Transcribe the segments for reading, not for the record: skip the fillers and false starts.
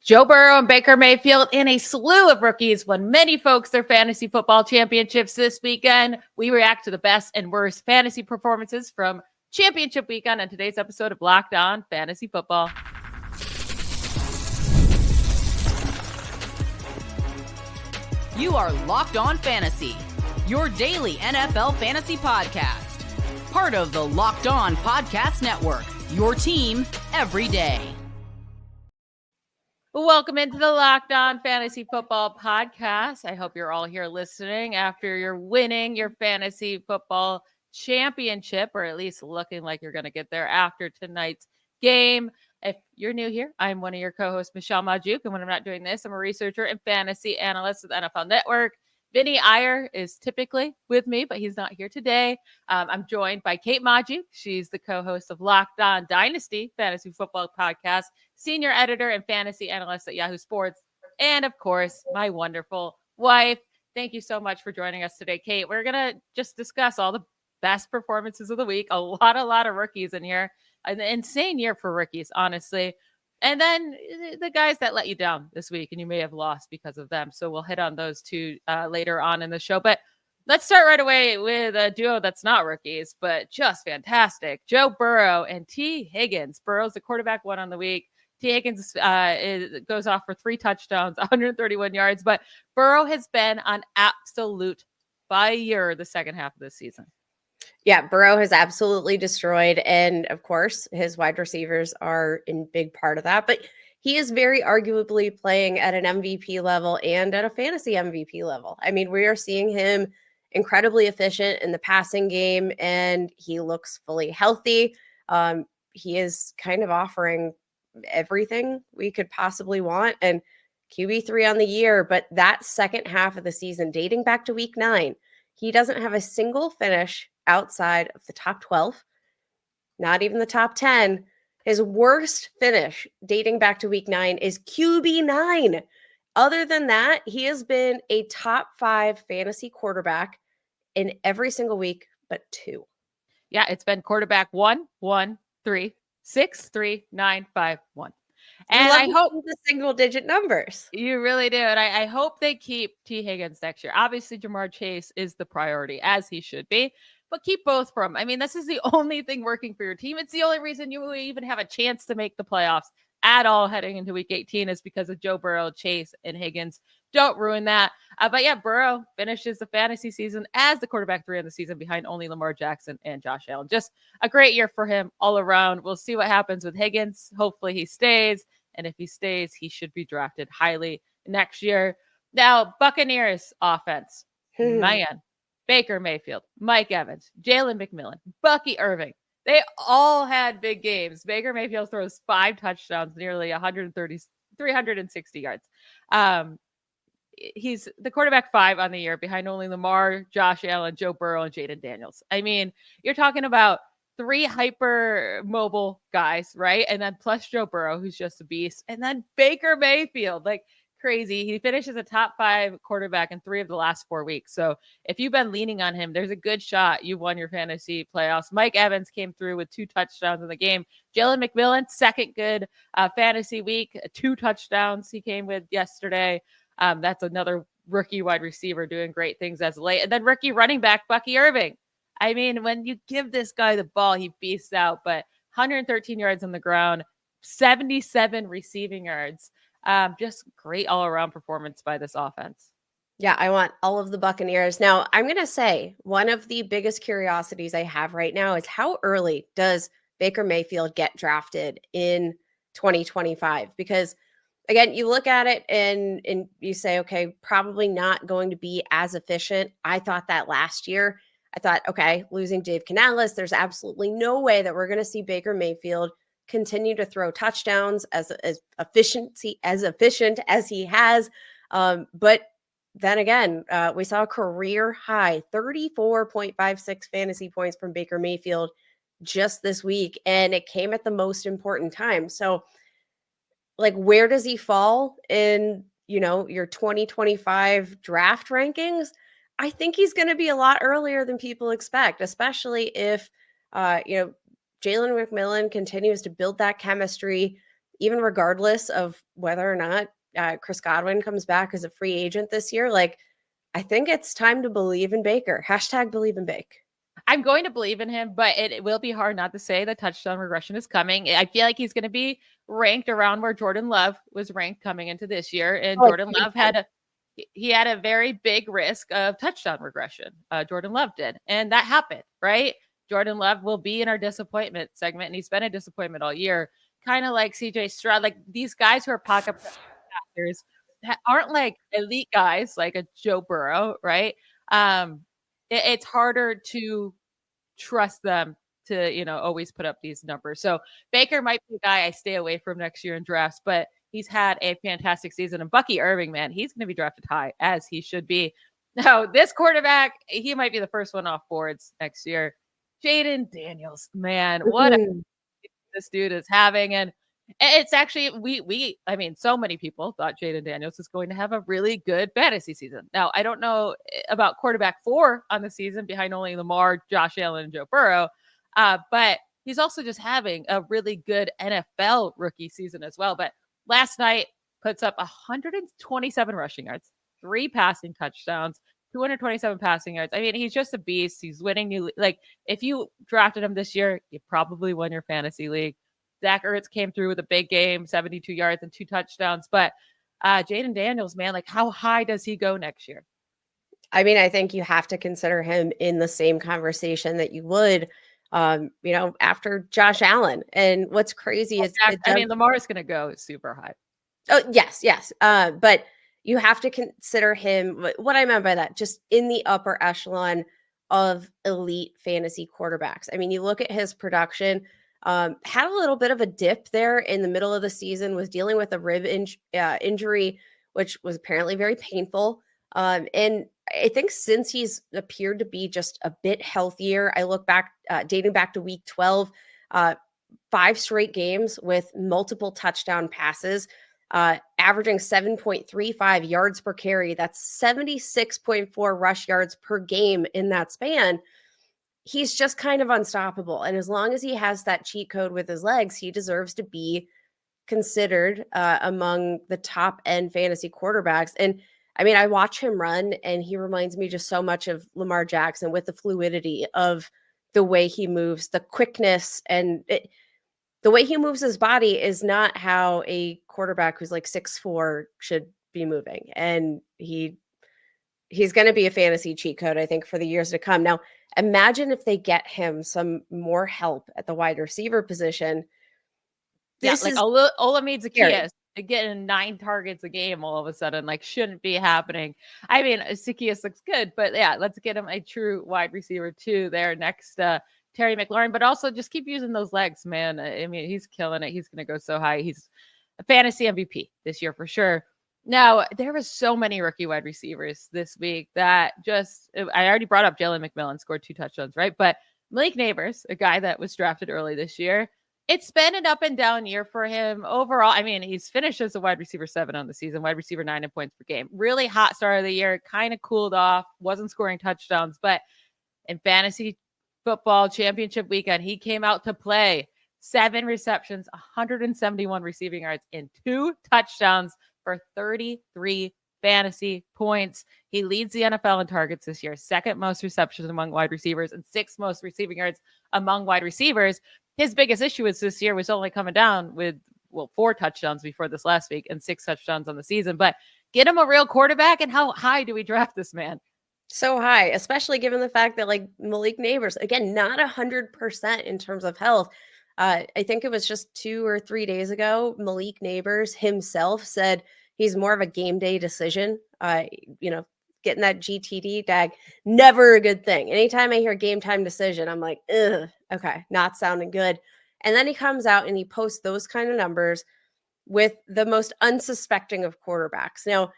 Joe Burrow and Baker Mayfield and a slew of rookies won many folks their fantasy football championships this weekend. We react to the best and worst fantasy performances from championship weekend on today's episode of Locked On Fantasy Football. You are Locked On Fantasy, your daily NFL fantasy podcast. Part of the Locked On Podcast Network, your team every day. Welcome into the Locked On Fantasy Football Podcast. I hope you're all here listening after you're winning your fantasy football championship, or at least looking like you're going to get there after tonight's game. If you're new here, I'm one of your co-hosts, Michelle Magdziuk, and when I'm not doing this, I'm a researcher and fantasy analyst with NFL Network. Vinny Iyer is typically with me, but he's not here today. I'm joined by Kate Magdziuk. She's the co-host of Locked On Dynasty Fantasy Football Podcast, senior editor and fantasy analyst at Yahoo Sports, and of course, my wonderful wife. Thank you so much for joining us today, Kate. We're going to just discuss all the best performances of the week. A lot of rookies in here. An insane year for rookies, honestly. And then the guys that let you down this week and you may have lost because of them. So we'll hit on those two later on in the show. But let's start right away with a duo that's not rookies, but just fantastic. Joe Burrow and T. Higgins. Burrow's the quarterback one on the week. T. Higgins goes off for 3 touchdowns, 131 yards. But Burrow has been on absolute fire the second half of this season. Yeah, Burrow has absolutely destroyed. And of course, his wide receivers are in big part of that. But he is very arguably playing at an MVP level and at a fantasy MVP level. I mean, we are seeing him incredibly efficient in the passing game, and he looks fully healthy. He is kind of offering everything we could possibly want. And QB3 on the year. But that second half of the season, dating back to week 9, he doesn't have a single finish outside of the top 12, not even the top 10. His worst finish dating back to week 9 is QB9. Other than that, he has been a top 5 fantasy quarterback in every single week but 2. Yeah, it's been quarterback 1, 1, 3, 6, 3, 9, 5, 1. And I hope the single digit numbers. You really do. And I hope they keep T. Higgins next year. Obviously, Jamar Chase is the priority, as he should be, but keep both from. I mean, this is the only thing working for your team. It's the only reason you even have a chance to make the playoffs at all heading into week 18 is because of Joe Burrow, Chase, and Higgins. Don't ruin that. But yeah, Burrow finishes the fantasy season as the quarterback 3 in the season behind only Lamar Jackson and Josh Allen. Just a great year for him all around. We'll see what happens with Higgins. Hopefully he stays. And if he stays, he should be drafted highly next year. Now, Buccaneers offense. Man, Baker Mayfield, Mike Evans, Jalen McMillan, Bucky Irving. They all had big games. Baker Mayfield throws 5 touchdowns, nearly 360 yards. He's the quarterback 5 on the year behind only Lamar, Josh Allen, Joe Burrow, and Jayden Daniels. I mean, you're talking about 3 hyper mobile guys, right? And then plus Joe Burrow, who's just a beast. And then Baker Mayfield, like crazy. He finishes a top 5 quarterback in 3 of the last 4 weeks. So if you've been leaning on him, there's a good shot you won your fantasy playoffs. Mike Evans came through with 2 touchdowns in the game. Jalen McMillan, second good fantasy week, 2 touchdowns he came with yesterday. That's another rookie wide receiver doing great things as late. And then rookie running back, Bucky Irving. I mean, when you give this guy the ball, he beasts out, but 113 yards on the ground, 77 receiving yards. Just great all-around performance by this offense. Yeah, I want all of the Buccaneers. Now, I'm going to say one of the biggest curiosities I have right now is how early does Baker Mayfield get drafted in 2025? Because, again, you look at it and you say, okay, probably not going to be as efficient. I thought that last year. I thought, okay, losing Dave Canales, there's absolutely no way that we're going to see Baker Mayfield continue to throw touchdowns as efficient as he has. But then again, we saw a career high 34.56 fantasy points from Baker Mayfield just this week, and it came at the most important time. So, like, where does he fall in, your 2025 draft rankings? I think he's going to be a lot earlier than people expect, especially if, Jalen McMillan continues to build that chemistry. even regardless of whether or not Chris Godwin comes back as a free agent this year, like, I think it's time to believe in Baker. Hashtag believe in Bake. I'm going to believe in him, but it will be hard not to say the touchdown regression is coming. I feel like he's going to be ranked around where Jordan Love was ranked coming into this year. And Jordan Love had a very big risk of touchdown regression. Jordan Love did. And that happened, right? Jordan Love will be in our disappointment segment, and he's been a disappointment all year. Kind of like CJ Stroud, like these guys who are pocket passers aren't like elite guys like a Joe Burrow, right? It's harder to trust them to, always put up these numbers. So Baker might be a guy I stay away from next year in drafts, but he's had a fantastic season. And Bucky Irving, man, he's going to be drafted high, as he should be. Now, this quarterback, he might be the first one off boards next year. Jayden Daniels, man, what this dude is having. And it's actually, so many people thought Jayden Daniels was going to have a really good fantasy season. Now, I don't know about quarterback 4 on the season behind only Lamar, Josh Allen, and Joe Burrow, but he's also just having a really good NFL rookie season as well. But last night puts up 127 rushing yards, 3 passing touchdowns, 227 passing yards. I mean, he's just a beast. He's winning if you drafted him this year, you probably won your fantasy league. Zach Ertz came through with a big game, 72 yards and 2 touchdowns. But Jayden Daniels, man, like how high does he go next year? I mean, I think you have to consider him in the same conversation that you would, after Josh Allen. And what's crazy is, Lamar is going to go super high. Oh, yes. But you have to consider him. What I meant by that, just in the upper echelon of elite fantasy quarterbacks. I mean, you look at his production. Had a little bit of a dip there in the middle of the season, was dealing with a rib injury, which was apparently very painful. And I think since he's appeared to be just a bit healthier, I look back, dating back to week 12, 5 straight games with multiple touchdown passes, averaging 7.35 yards per carry. That's 76.4 rush yards per game in that span. He's just kind of unstoppable. And as long as he has that cheat code with his legs, he deserves to be considered among the top end fantasy quarterbacks. And I mean, I watch him run and he reminds me just so much of Lamar Jackson with the fluidity of the way he moves, the quickness, and the way he moves his body is not how a quarterback who's like 6'4" should be moving. And he's going to be a fantasy cheat code, I think, for the years to come. Now, imagine if they get him some more help at the wide receiver position. Olamide Zaccheaus getting 9 targets a game all of a sudden, shouldn't be happening. I mean, Zaccheaus looks good, but yeah, let's get him a true wide receiver too there next Terry McLaurin, but also just keep using those legs, man. I mean, he's killing it. He's going to go so high. He's a fantasy MVP this year for sure. Now, there was so many rookie wide receivers this week that I already brought up Jalen McMillan, scored 2 touchdowns, right? But Malik Nabers, a guy that was drafted early this year, it's been an up and down year for him overall. I mean, he's finished as a wide receiver 7 on the season, wide receiver 9 in points per game. Really hot start of the year, kind of cooled off, wasn't scoring touchdowns, but in fantasy football championship weekend, he came out to play. 7 receptions, 171 receiving yards, and 2 touchdowns for 33 fantasy points. He leads the NFL in targets this year, 2nd most receptions among wide receivers and 6th most receiving yards among wide receivers. His biggest issue is this year was only coming down with 4 touchdowns before this last week and 6 touchdowns on the season. But get him a real quarterback, and how high do we draft this man? So high, especially given the fact that Malik Nabers, again, not 100% in terms of health. I think it was just 2 or 3 days ago, Malik Nabers himself said he's more of a game day decision. Getting that GTD tag, never a good thing. Anytime I hear game time decision, I'm like, ugh, okay, not sounding good. And then he comes out and he posts those kind of numbers with the most unsuspecting of quarterbacks. Now,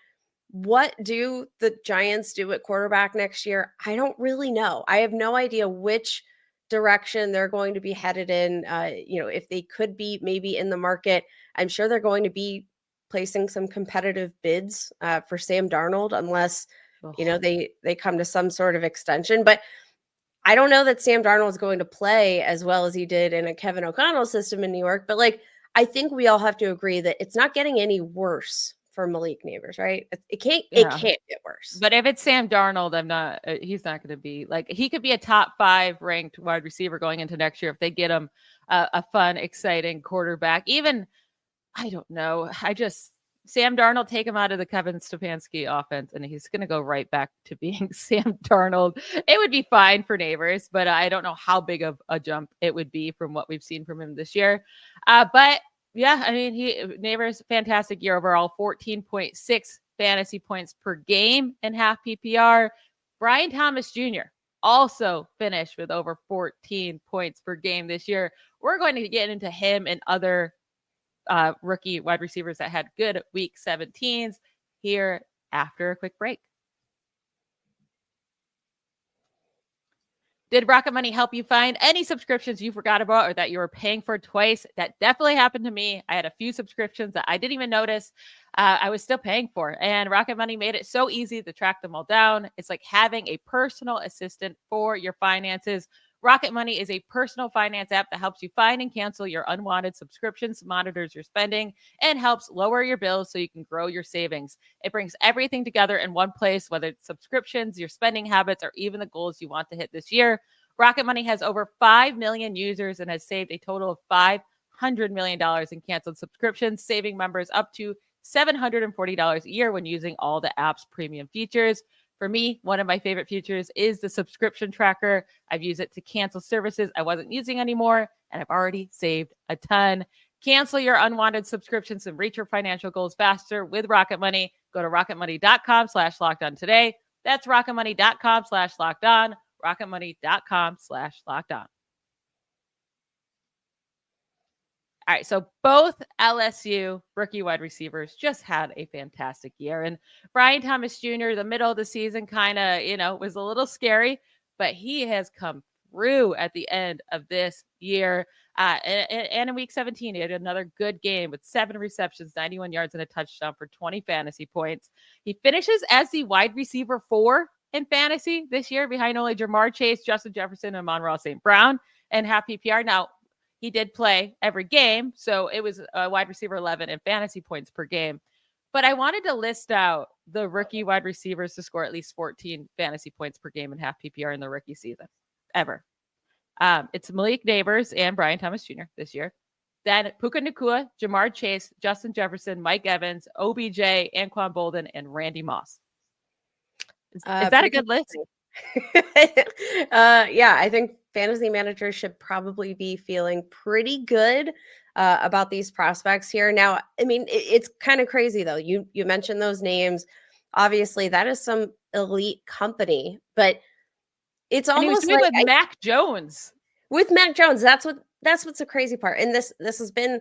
what do the Giants do at quarterback next year? I don't really know. I have no idea which direction they're going to be headed in. If they could be maybe in the market, I'm sure they're going to be placing some competitive bids for Sam Darnold, unless they come to some sort of extension. But I don't know that Sam Darnold is going to play as well as he did in a Kevin O'Connell system in New York. But I think we all have to agree that it's not getting any worse for Malik Nabers, right? It can't get worse. But if it's Sam Darnold, he's not going to be like, he could be a top 5 ranked wide receiver going into next year if they get him a fun, exciting quarterback. Even, I don't know. Sam Darnold, take him out of the Kevin Stefanski offense, and he's going to go right back to being Sam Darnold. It would be fine for Nabers, but I don't know how big of a jump it would be from what we've seen from him this year. But yeah, I mean, Nabers, fantastic year overall, 14.6 fantasy points per game in half PPR. Brian Thomas Jr. also finished with over 14 points per game this year. We're going to get into him and other rookie wide receivers that had good week 17s here after a quick break. Did Rocket Money help you find any subscriptions you forgot about or that you were paying for twice? That definitely happened to me. I had a few subscriptions that I didn't even notice I was still paying for. And Rocket Money made it so easy to track them all down. It's like having a personal assistant for your finances. Rocket Money is a personal finance app that helps you find and cancel your unwanted subscriptions, monitors your spending, and helps lower your bills so you can grow your savings. It brings everything together in one place, whether it's subscriptions, your spending habits, or even the goals you want to hit this year. Rocket Money has over 5 million users and has saved a total of $500 million in canceled subscriptions, saving members up to $740 a year when using all the app's premium features. For me, one of my favorite features is the subscription tracker. I've used it to cancel services I wasn't using anymore, and I've already saved a ton. Cancel your unwanted subscriptions and reach your financial goals faster with Rocket Money. Go to rocketmoney.com/lockedon today. That's rocketmoney.com/lockedon. rocketmoney.com/lockedon. All right, so both LSU rookie wide receivers just had a fantastic year. And Brian Thomas Jr., the middle of the season kind of, was a little scary, but he has come through at the end of this year. And in week 17, he had another good game with 7 receptions, 91 yards, and a touchdown for 20 fantasy points. He finishes as the wide receiver 4 in fantasy this year, behind only Jamar Chase, Justin Jefferson, and Amon-Ra St. Brown, and half PPR. Now, he did play every game, so it was a wide receiver 11 in fantasy points per game. But I wanted to list out the rookie wide receivers to score at least 14 fantasy points per game in half PPR in the rookie season ever. It's Malik Nabers and Brian Thomas Jr. this year. Then Puka Nacua, Jamar Chase, Justin Jefferson, Mike Evans, OBJ, Anquan Bolden, and Randy Moss. Is that a good list? Yeah, I think fantasy managers should probably be feeling pretty good about these prospects here. Now, I mean, it's kind of crazy though. You mentioned those names. Obviously, that is some elite company, but it's almost like with Mac Jones. With Mac Jones, that's what's the crazy part. And this has been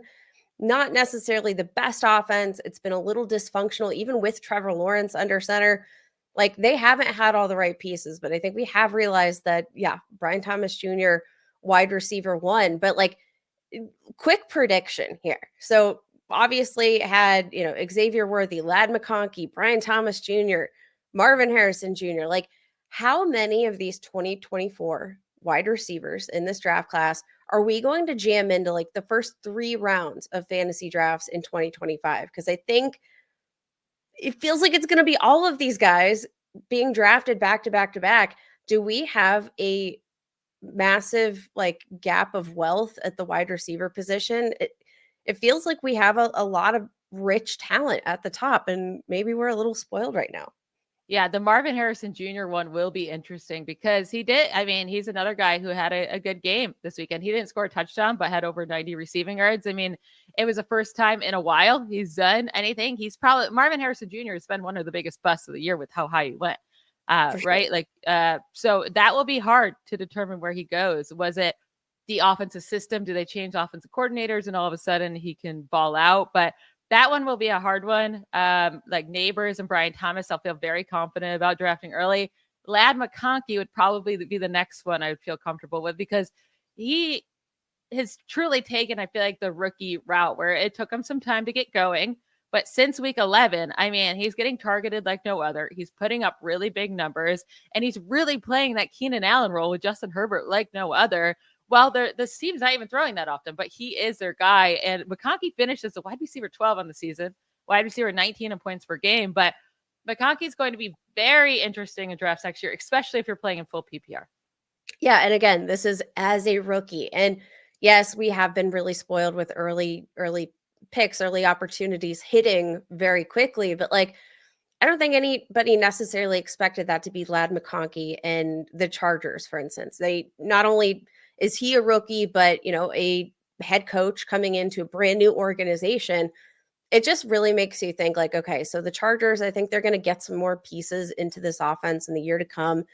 not necessarily the best offense. It's been a little dysfunctional, even with Trevor Lawrence under center. Like, they haven't had all the right pieces, but I think we have realized that, yeah, Brian Thomas Jr., wide receiver 1, but like, quick prediction here. So obviously had, Xavier Worthy, Ladd McConkey, Brian Thomas Jr., Marvin Harrison Jr. Like, how many of these 2024 wide receivers in this draft class are we going to jam into like the first 3 rounds of fantasy drafts in 2025? Because I think it feels like it's going to be all of these guys being drafted back to back to back. Do we have a massive like gap of wealth at the wide receiver position? It feels like we have a lot of rich talent at the top, and maybe we're a little spoiled right now. Yeah, the Marvin Harrison Jr. one will be interesting because he's another guy who had a good game this weekend. He didn't score a touchdown, but had over 90 receiving yards. I mean, it was the first time in a while he's done anything. Marvin Harrison Jr. has been one of the biggest busts of the year with how high he went. Right? So that will be hard to determine where he goes. Was it the offensive system? Do they change offensive coordinators and all of a sudden he can ball out? But that one will be a hard one. Like Nabers and Brian Thomas, I'll feel very confident about drafting early. Ladd McConkey would probably be the next one I would feel comfortable with because he has truly taken, I feel like, the rookie route where it took him some time to get going. But since week 11, I mean, he's getting targeted like no other. He's putting up really big numbers, and he's really playing that Keenan Allen role with Justin Herbert like no other, well, this team's not even throwing that often, but he is their guy. And McConkey finished as a wide receiver 12 on the season, wide receiver 19 in points per game. But McConkey is going to be very interesting in drafts next year, especially if you're playing in full PPR. Yeah. And again, this is as a rookie. And yes, we have been really spoiled with early picks, early opportunities hitting very quickly. But like, I don't think anybody necessarily expected that to be Ladd McConkey and the Chargers, for instance. They not only is he a rookie, but a head coach coming into a brand new organization. It just really makes you think like, okay, so the Chargers, I think they're going to get some more pieces into this offense in the year to come.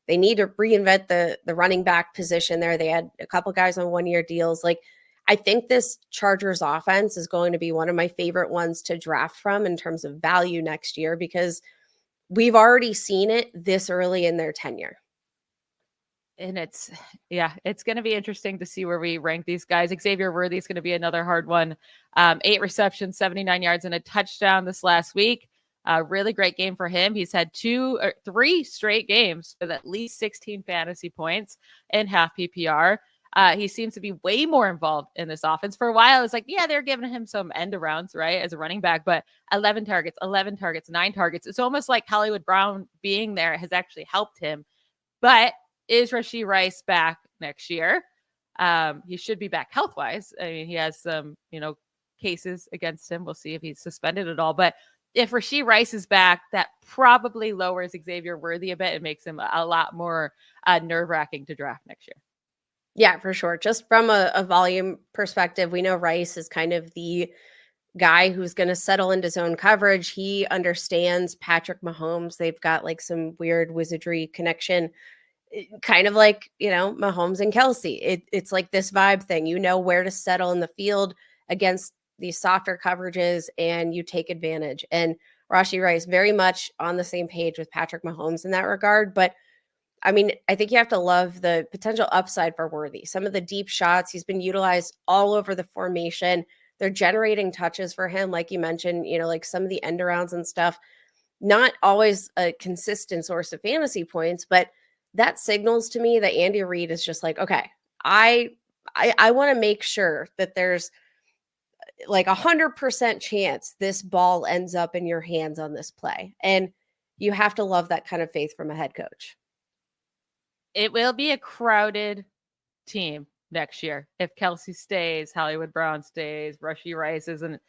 They need to reinvent the running back position there. They had a couple guys on 1-year deals. Like, I think this Chargers offense is going to be one of my favorite ones to draft from in terms of value next year, because we've already seen it this early in their tenure. And it's going to be interesting to see where we rank these guys. Xavier Worthy is going to be another hard one. 8 receptions, 79 yards, and a touchdown this last week. Really great game for him. He's had 2 or 3 straight games with at least 16 fantasy points in half PPR. He seems to be way more involved in this offense. For a while, it's like, yeah, they're giving him some end arounds, right, as a running back, but 11 targets, 9 targets. It's almost like Hollywood Brown being there has actually helped him. But is Rashee Rice back next year? He should be back health-wise. I mean, he has some, cases against him. We'll see if he's suspended at all. But if Rashee Rice is back, that probably lowers Xavier Worthy a bit and makes him a lot more nerve-wracking to draft next year. Yeah, for sure. Just from a volume perspective, we know Rice is kind of the guy who's going to settle into zone coverage. He understands Patrick Mahomes. They've got like some weird wizardry connection, kind of like, Mahomes and Kelsey. It's like this vibe thing. You know where to settle in the field against these softer coverages, and you take advantage. And Rashee Rice very much on the same page with Patrick Mahomes in that regard. But I mean, I think you have to love the potential upside for Worthy. Some of the deep shots, he's been utilized all over the formation. They're generating touches for him, like you mentioned, like some of the end arounds and stuff. Not always a consistent source of fantasy points, but that signals to me that Andy Reid is just like, okay, I want to make sure that there's like 100% chance this ball ends up in your hands on this play. And you have to love that kind of faith from a head coach. It will be a crowded team next year. If Kelsey stays, Hollywood Brown stays, Rashee Rice isn't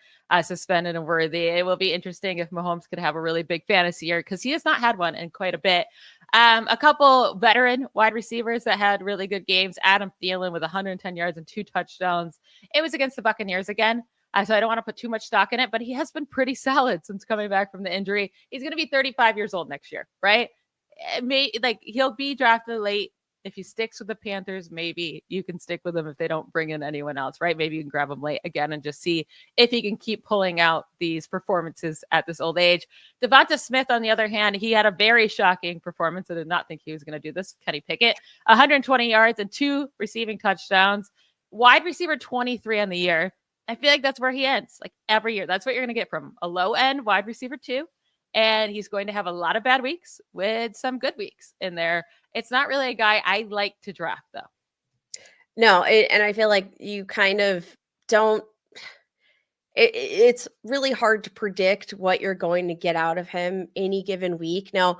suspended and Worthy. It will be interesting if Mahomes could have a really big fantasy year, because he has not had one in quite a bit. A couple veteran wide receivers that had really good games. Adam Thielen with 110 yards and 2 touchdowns. It was against the Buccaneers again. So I don't want to put too much stock in it, but he has been pretty solid since coming back from the injury. He's going to be 35 years old next year, right? He'll be drafted late. If he sticks with the Panthers, maybe you can stick with him if they don't bring in anyone else, right? Maybe you can grab him late again and just see if he can keep pulling out these performances at this old age. Devonta Smith, on the other hand, he had a very shocking performance. I did not think he was going to do this. Kenny Pickett, 120 yards and 2 receiving touchdowns. Wide receiver 23 on the year. I feel like that's where he ends, like every year. That's what you're going to get from a low-end wide receiver 2. And he's going to have a lot of bad weeks with some good weeks in there. It's not really a guy I like to draft, though. No, and I feel like you kind of don't. It's really hard to predict what you're going to get out of him any given week. Now,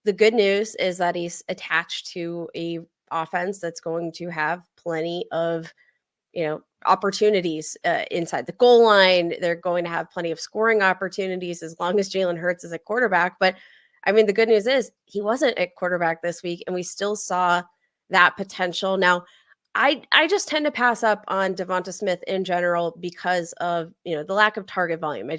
the good news is that he's attached to a offense that's going to have plenty of, opportunities inside the goal line. They're going to have plenty of scoring opportunities as long as Jalen Hurts is at quarterback. But I mean, the good news is he wasn't at quarterback this week, and we still saw that potential. Now, I just tend to pass up on Devonta Smith in general because of, the lack of target volume.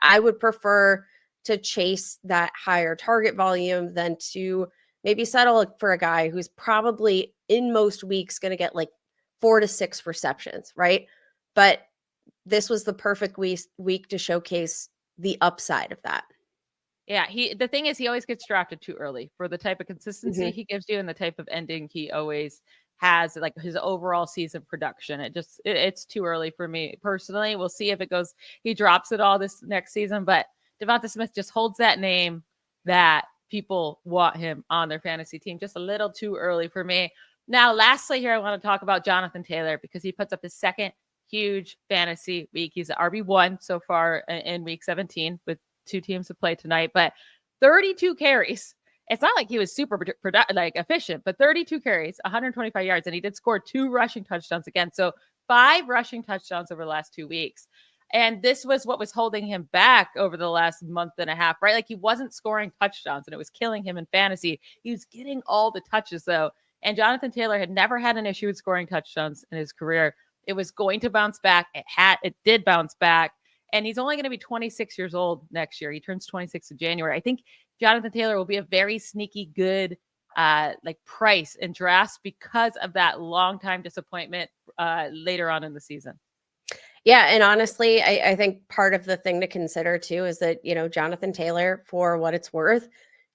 I would prefer to chase that higher target volume than to maybe settle for a guy who's probably in most weeks going to get like 4 to 6 receptions, right? But this was the perfect week to showcase the upside of that. Yeah, the thing is, he always gets drafted too early for the type of consistency he gives you and the type of ending he always has, like his overall season production. It's too early for me personally. We'll see if he drops it all this next season. But Devonta Smith just holds that name that people want him on their fantasy team. Just a little too early for me. Now, lastly here, I want to talk about Jonathan Taylor because he puts up his second huge fantasy week. He's the RB1 so far in week 17 with 2 teams to play tonight, but 32 carries. It's not like he was super efficient, but 32 carries, 125 yards, and he did score 2 rushing touchdowns again. So 5 rushing touchdowns over the last 2 weeks. And this was what was holding him back over the last month and a half, right? Like he wasn't scoring touchdowns and it was killing him in fantasy. He was getting all the touches though. And Jonathan Taylor had never had an issue with scoring touchdowns in his career. It was going to bounce back. It did bounce back. And he's only going to be 26 years old next year. He turns 26 in January. I think Jonathan Taylor will be a very sneaky good price in drafts because of that long time disappointment later on in the season. Yeah. And honestly, I think part of the thing to consider too is that, Jonathan Taylor, for what it's worth,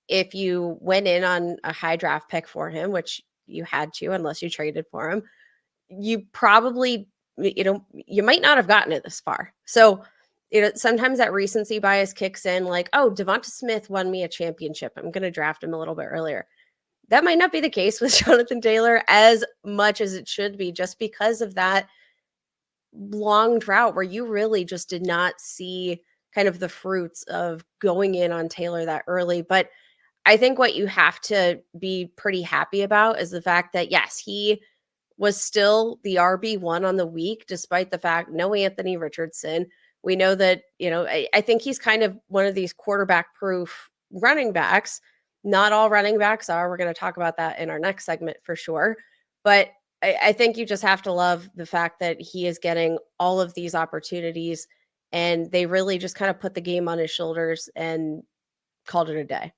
if you went in on a high draft pick for him, which you had to, unless you traded for him, you probably, you might not have gotten it this far. So, sometimes that recency bias kicks in like, oh, Devonta Smith won me a championship. I'm going to draft him a little bit earlier. That might not be the case with Jonathan Taylor as much as it should be, just because of that long drought where you really just did not see kind of the fruits of going in on Taylor that early. But I think what you have to be pretty happy about is the fact that, yes, he was still the RB1 on the week, despite the fact no Anthony Richardson. We know that, I think he's kind of one of these quarterback proof running backs. Not all running backs are. We're going to talk about that in our next segment for sure. But I think you just have to love the fact that he is getting all of these opportunities, and they really just kind of put the game on his shoulders and called it a day.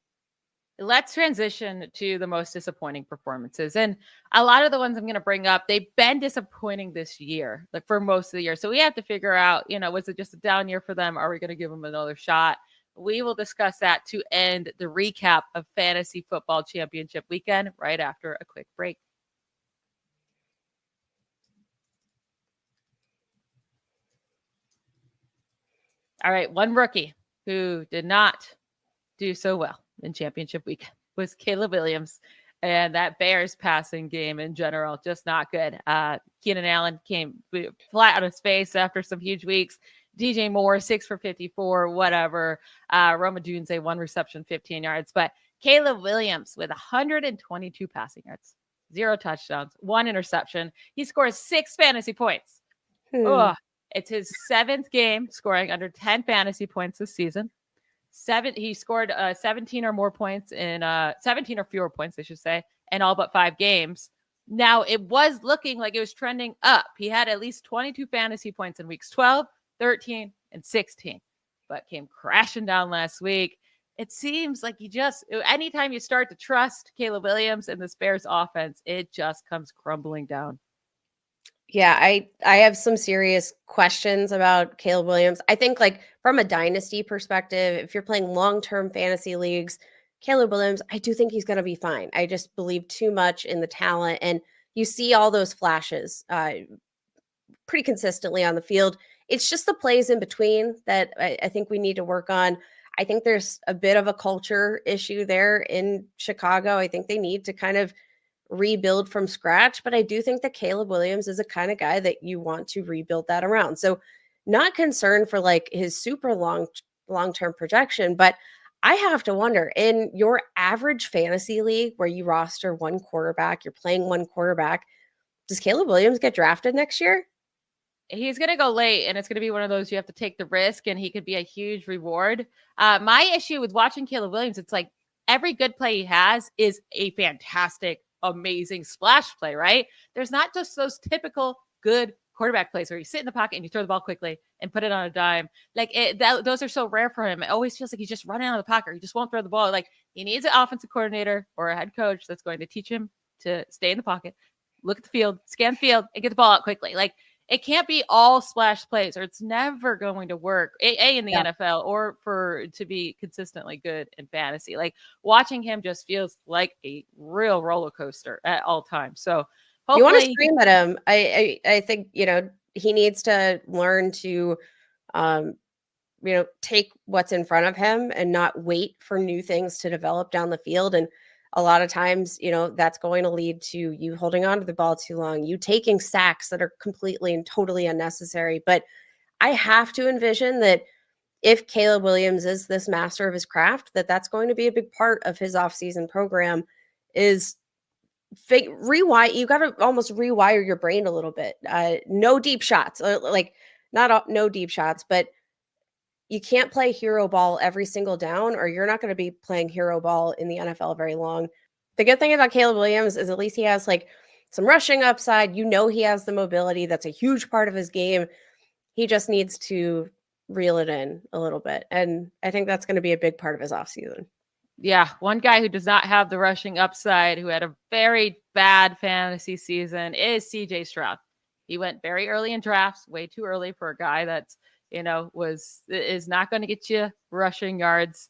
Let's transition to the most disappointing performances. And a lot of the ones I'm going to bring up, they've been disappointing this year, like for most of the year. So we have to figure out, was it just a down year for them? Are we going to give them another shot? We will discuss that to end the recap of Fantasy Football Championship Weekend right after a quick break. All right, one rookie who did not do so well in championship week was Caleb Williams, and that Bears passing game in general, just not good. Keenan Allen came flat on his face after some huge weeks. DJ Moore, 6 for 54, whatever. Roma Dunze, 1 reception, 15 yards. But Caleb Williams with 122 passing yards, 0 touchdowns, 1 interception. He scores 6 fantasy points. It's his 7th game scoring under 10 fantasy points this season. He scored 17 or more points in 17 or fewer points, I should say, in all but 5 games. Now, it was looking like it was trending up. He had at least 22 fantasy points in weeks 12, 13, and 16, but came crashing down last week. It seems like anytime you start to trust Caleb Williams and this Bears offense, it just comes crumbling down. Yeah, I have some serious questions about Caleb Williams. I think from a dynasty perspective, if you're playing long-term fantasy leagues, Caleb Williams, I do think he's going to be fine. I just believe too much in the talent, and you see all those flashes pretty consistently on the field. It's just the plays in between that I think we need to work on. I think there's a bit of a culture issue there in Chicago. I think they need to kind of rebuild from scratch, but I do think that Caleb Williams is a kind of guy that you want to rebuild that around. So not concerned for his super long-term projection, but I have to wonder, in your average fantasy league where you roster one quarterback, you're playing one quarterback, does Caleb Williams get drafted next year? He's going to go late, and it's going to be one of those you have to take the risk, and he could be a huge reward. My issue with watching Caleb Williams, it's like every good play he has is a fantastic, amazing splash play, right? There's not just those typical good quarterback plays where you sit in the pocket and you throw the ball quickly and put it on a dime. Those are so rare for him. It always feels like he's just running out of the pocket. He just won't throw the ball. He needs an offensive coordinator or a head coach that's going to teach him to stay in the pocket, look at the field, scan the field, and get the ball out quickly. It can't be all splash plays, or it's never going to work in the NFL or to be consistently good in fantasy. Watching him just feels like a real roller coaster at all times. So hopefully, you want to scream at him. I think, he needs to learn to, take what's in front of him and not wait for new things to develop down the field. And a lot of times, that's going to lead to you holding on to the ball too long, you taking sacks that are completely and totally unnecessary. But I have to envision that if Caleb Williams is this master of his craft, that's going to be a big part of his offseason program is you got to almost rewire your brain a little bit. No deep shots, like no deep shots, but you can't play hero ball every single down, or you're not going to be playing hero ball in the NFL very long. The good thing about Caleb Williams is at least he has like some rushing upside. He has the mobility. That's a huge part of his game. He just needs to reel it in a little bit. And I think that's going to be a big part of his offseason. Yeah, one guy who does not have the rushing upside, who had a very bad fantasy season, is CJ Stroud. He went very early in drafts, way too early for a guy that's, is not going to get you rushing yards.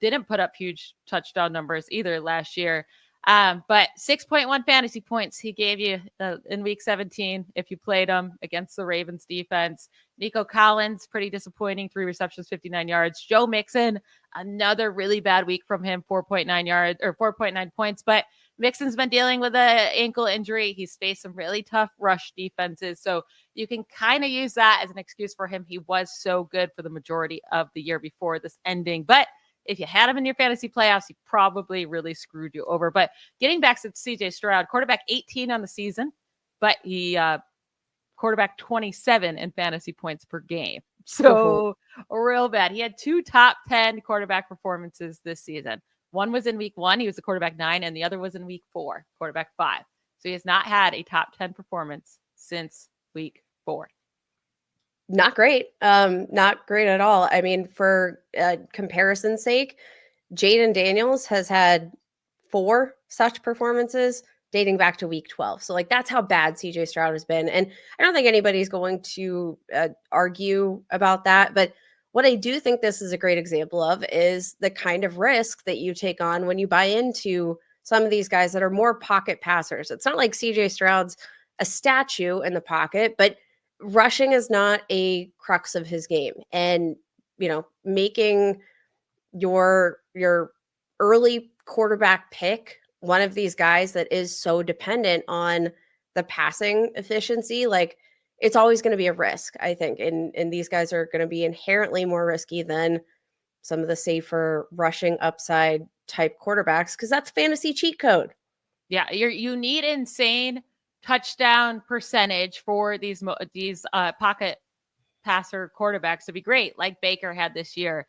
Didn't put up huge touchdown numbers either last year. But 6.1 fantasy points he gave you in week 17 if you played him against the Ravens defense. Nico Collins, pretty disappointing, 3 receptions, 59 yards. Joe Mixon, another really bad week from him, 4.9 points. But Mixon's been dealing with an ankle injury. He's faced some really tough rush defenses. So you can kind of use that as an excuse for him. He was so good for the majority of the year before this ending. But if you had him in your fantasy playoffs, he probably really screwed you over. But getting back to CJ Stroud, quarterback 18 on the season, but he quarterback 27 in fantasy points per game. So real bad. He had 2 top 10 quarterback performances this season. One was in week 1. He was the quarterback 9, and the other was in week 4, quarterback 5. So he has not had a top 10 performance since week 4. Not great. Not great at all. I mean, for comparison's sake, Jayden Daniels has had 4 such performances dating back to week 12. So that's how bad CJ Stroud has been. And I don't think anybody's going to argue about that. But what I do think this is a great example of is the kind of risk that you take on when you buy into some of these guys that are more pocket passers. It's not like CJ Stroud's a statue in the pocket, but rushing is not a crux of his game. And, making your early quarterback pick one of these guys that is so dependent on the passing efficiency, it's always going to be a risk, I think. And these guys are going to be inherently more risky than some of the safer rushing upside type quarterbacks, because that's fantasy cheat code. Yeah, you need insane touchdown percentage for these pocket passer quarterbacks to be great, like Baker had this year,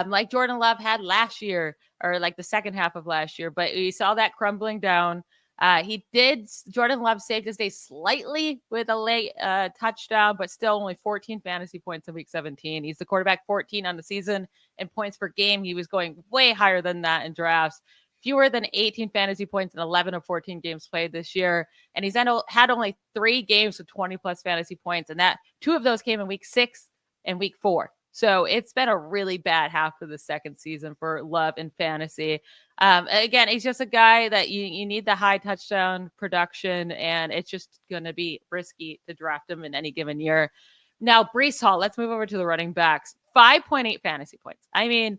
like Jordan Love had last year, or like the second half of last year. But we saw that crumbling down. Jordan Love saved his day slightly with a late touchdown, but still only 14 fantasy points in week 17. He's the quarterback 14 on the season in points per game. He was going way higher than that in drafts. Fewer than 18 fantasy points in 11 of 14 games played this year. And he's had only 3 games with 20 plus fantasy points. And 2 of those came in week 6 and week 4. So it's been a really bad half of the second season for Love in fantasy. Again, he's just a guy that you need the high touchdown production, and it's just going to be risky to draft him in any given year. Now, Breece Hall, let's move over to the running backs. 5.8 fantasy points. I mean,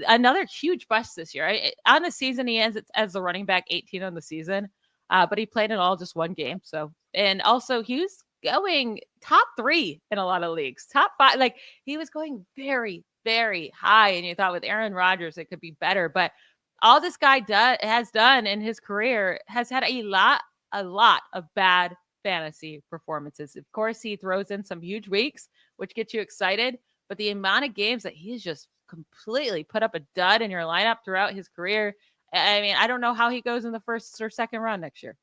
another huge bust this year. On the season, he ends as the running back 18 on the season, but he played in all just 1 game. So, and also he was going top 3 in a lot of leagues, top 5. He was going very, very high, and you thought with Aaron Rodgers it could be better. But all this guy has done in his career has had a lot of bad fantasy performances. Of course, he throws in some huge weeks, which gets you excited. But the amount of games that he's just completely put up a dud in your lineup throughout his career, I mean, I don't know how he goes in the first or second round next year.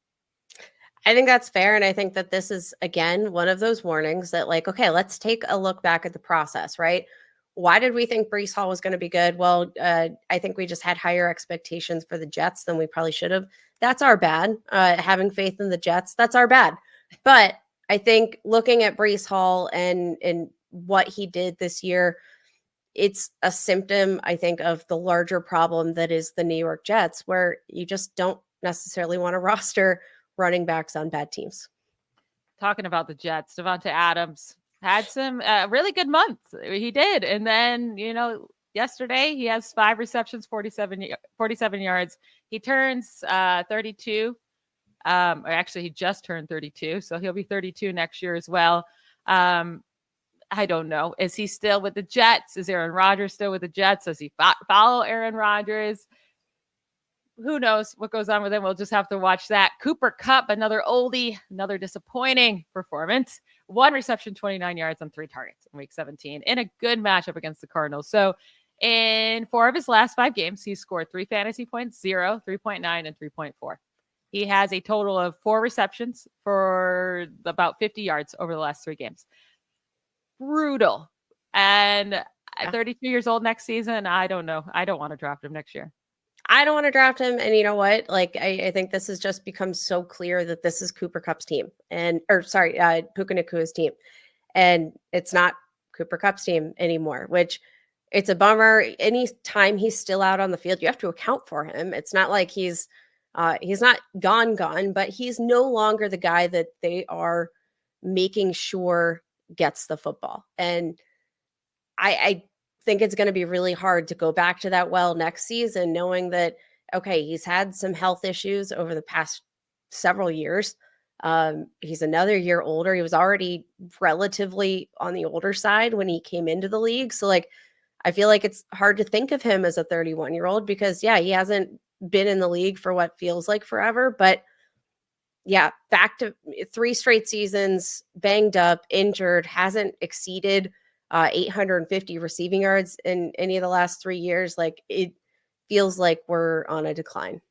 I think that's fair. And I think that this is, again, one of those warnings that okay, let's take a look back at the process, right? Why did we think Breece Hall was going to be good? Well, I think we just had higher expectations for the Jets than we probably should have. That's our bad. Having faith in the Jets, that's our bad. But I think looking at Breece Hall and what he did this year, it's a symptom, I think, of the larger problem that is the New York Jets, where you just don't necessarily want to roster running backs on bad teams. Talking about the Jets, Devonta Adams had some really good months. He did. And then, yesterday. He has 5 receptions, 47 yards. He turns 32. Actually, he just turned 32, so he'll be 32 next year as well. I don't know. Is he still with the Jets? Is Aaron Rodgers still with the Jets? Does he follow Aaron Rodgers? Who knows what goes on with him? We'll just have to watch that. Cooper Kupp, another oldie, another disappointing performance. 1 reception, 29 yards on 3 targets in week 17 in a good matchup against the Cardinals. So in 4 of his last 5 games, he scored 3 fantasy points, 0, 3.9, and 3.4. He has a total of 4 receptions for about 50 yards over the last 3 games. Brutal. And at 32 years old next season, I don't know. I don't want to draft him next year. I don't want to draft him. And you know what? Like, I think this has just become so clear that this is Cooper Kupp's team. Puka Nakua's team. And it's not Cooper Kupp's team anymore, which it's a bummer. Any time he's still out on the field, you have to account for him. It's not like he's not gone, but he's no longer the guy that they are making sure gets the football. And I think it's going to be really hard to go back to that well next season, knowing that, okay, he's had some health issues over the past several years. He's another year older. He was already relatively on the older side when he came into the league. So like, I feel like it's hard to think of him as a 31-year-old because he hasn't been in the league for what feels like forever, but back to 3 straight seasons, banged up, injured, hasn't exceeded 850 receiving yards in any of the last 3 years. Like, it feels like we're on a decline.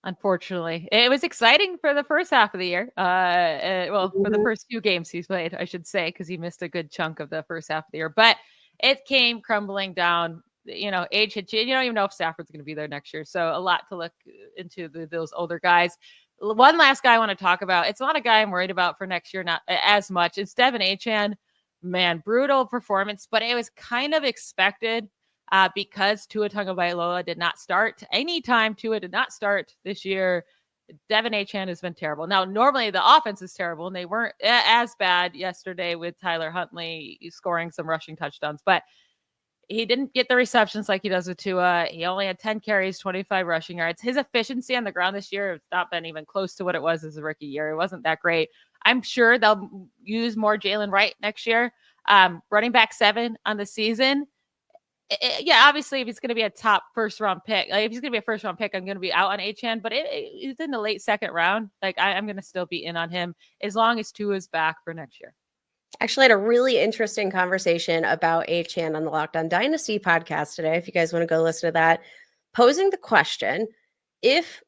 Unfortunately, it was exciting for the first half of the year. For the first 2 games he's played, I should say, because he missed a good chunk of the first half of the year, but it came crumbling down. Age hit you. You don't even know if Stafford's going to be there next year. So a lot to look into those older guys. One last guy I want to talk about. It's not a guy I'm worried about for next year, not as much. It's Devin Achane. Man, brutal performance, but it was kind of expected because Tua Tagovailoa did not start. Anytime Tua did not start this year, Devin Achane has been terrible. Now, normally the offense is terrible, and they weren't as bad yesterday with Tyler Huntley scoring some rushing touchdowns, but he didn't get the receptions like he does with Tua. He only had 10 carries, 25 rushing yards. His efficiency on the ground this year has not been even close to what it was as a rookie year. It wasn't that great. I'm sure they'll use more Jalen Wright next year. Running back 7 on the season. Obviously, if he's going to be a top first-round pick, if he's going to be a first-round pick, I'm going to be out on Achane, but it's in the late second round. Like, I'm going to still be in on him as long as Tua's back for next year. Actually, had a really interesting conversation about Achane on the Locked On Dynasty podcast today. If you guys want to go listen to that, posing the question, if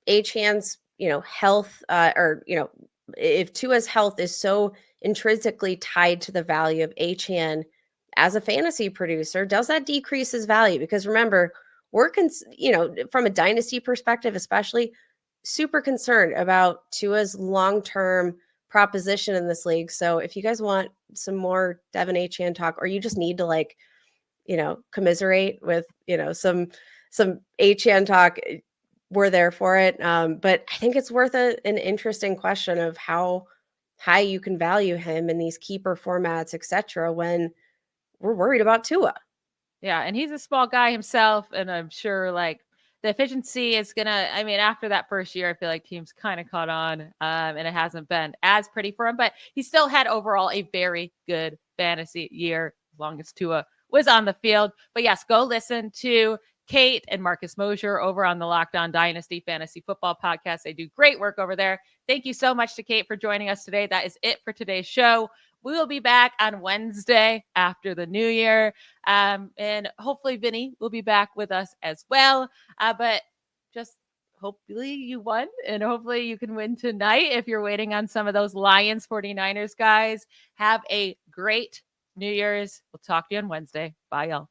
Achane's, health, if Tua's health is so intrinsically tied to the value of Achane as a fantasy producer, does that decrease his value? Because remember, we're, from a dynasty perspective, especially, super concerned about Tua's long-term proposition in this league. So if you guys want some more Devin Achane talk, or you just need to commiserate with, some Achane talk, we're there for it. But I think it's worth an interesting question of how high you can value him in these keeper formats, etc., when we're worried about Tua. Yeah. And he's a small guy himself. And I'm sure the efficiency is after that first year, I feel like teams kind of caught on, and it hasn't been as pretty for him, but he still had overall a very good fantasy year as long as Tua was on the field. But yes, go listen to Kate and Marcus Mosher over on the Locked On Dynasty Fantasy Football Podcast. They do great work over there. Thank you so much to Kate for joining us today. That is it for today's show. We will be back on Wednesday after the new year. And hopefully Vinny will be back with us as well. But just hopefully you won, and hopefully you can win tonight if you're waiting on some of those Lions 49ers guys. Have a great New Year's. We'll talk to you on Wednesday. Bye, y'all.